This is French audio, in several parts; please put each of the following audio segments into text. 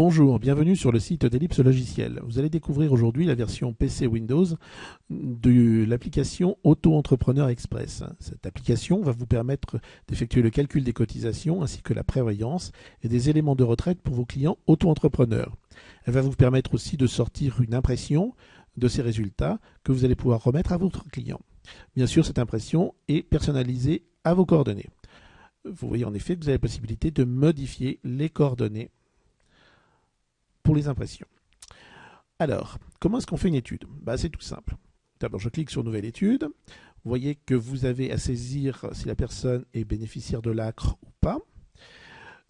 Bonjour, bienvenue sur le site d'Ellipse Logiciel. Vous allez découvrir aujourd'hui la version PC Windows de l'application Auto-Entrepreneur Express. Cette application va vous permettre d'effectuer le calcul des cotisations ainsi que la prévoyance et des éléments de retraite pour vos clients auto-entrepreneurs. Elle va vous permettre aussi de sortir une impression de ces résultats que vous allez pouvoir remettre à votre client. Bien sûr, cette impression est personnalisée à vos coordonnées. Vous voyez en effet que vous avez la possibilité de modifier les coordonnées pour les impressions. Alors, comment est-ce qu'on fait une étude? C'est tout simple. D'abord, je clique sur Nouvelle étude. Vous voyez que vous avez à saisir si la personne est bénéficiaire de l'ACRE ou pas.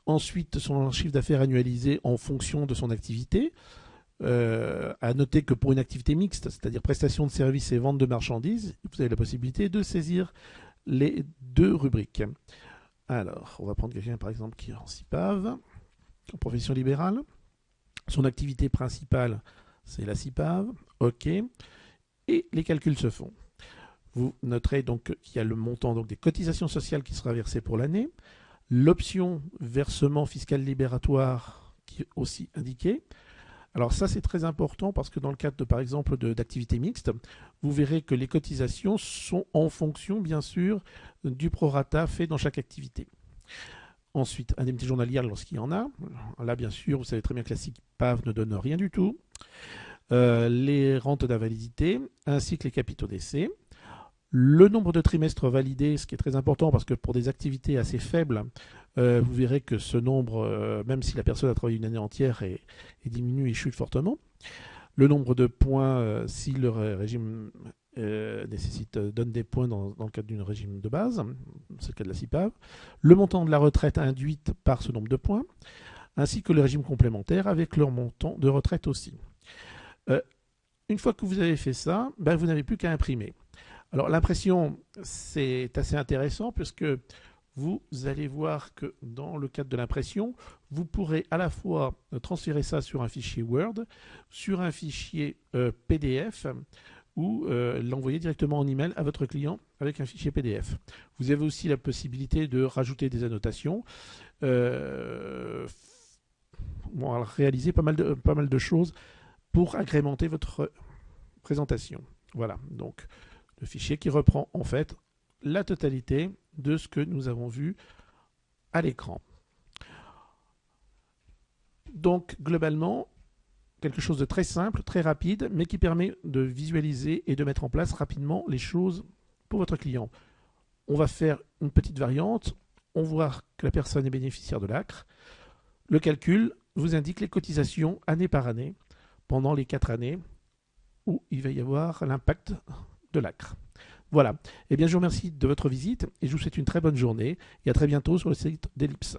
Ensuite, son chiffre d'affaires annualisé en fonction de son activité. À noter que pour une activité mixte, c'est-à-dire prestation de services et vente de marchandises, vous avez la possibilité de saisir les deux rubriques. Alors, on va prendre quelqu'un par exemple qui est en CIPAV, en profession libérale. Son activité principale, c'est la CIPAV. OK. Et les calculs se font. Vous noterez donc qu'il y a le montant donc, des cotisations sociales qui sera versé pour l'année. L'option versement fiscal libératoire qui est aussi indiquée. Alors ça, c'est très important parce que dans le cadre, par exemple, d'activités mixtes, vous verrez que les cotisations sont en fonction, bien sûr, du prorata fait dans chaque activité. Ensuite, indemnité journalière lorsqu'il y en a. Là, bien sûr, vous savez très bien que la CIPAV ne donne rien du tout. Les rentes d'invalidité, ainsi que les capitaux d'essai. Le nombre de trimestres validés, ce qui est très important parce que pour des activités assez faibles, vous verrez que ce nombre, même si la personne a travaillé une année entière, est diminue et chute fortement. Le nombre de points, si le régime donne des points dans le cadre d'un régime de base, c'est le cas de la CIPAV, le montant de la retraite induite par ce nombre de points, ainsi que le régime complémentaire avec leur montant de retraite aussi. Une fois que vous avez fait ça, vous n'avez plus qu'à imprimer. Alors l'impression, c'est assez intéressant puisque vous allez voir que dans le cadre de l'impression, vous pourrez à la fois transférer ça sur un fichier Word, sur un fichier PDF ou l'envoyer directement en email à votre client avec un fichier PDF. Vous avez aussi la possibilité de rajouter des annotations, réaliser pas mal de choses pour agrémenter votre présentation. Voilà, donc le fichier qui reprend en fait la totalité de ce que nous avons vu à l'écran. Donc globalement, quelque chose de très simple, très rapide, mais qui permet de visualiser et de mettre en place rapidement les choses pour votre client. On va faire une petite variante, on voit que la personne est bénéficiaire de l'ACRE. Le calcul vous indique les cotisations année par année pendant les 4 années où il va y avoir l'impact de l'ACRE. Voilà. Eh bien, je vous remercie de votre visite et je vous souhaite une très bonne journée et à très bientôt sur le site d'Ellipse.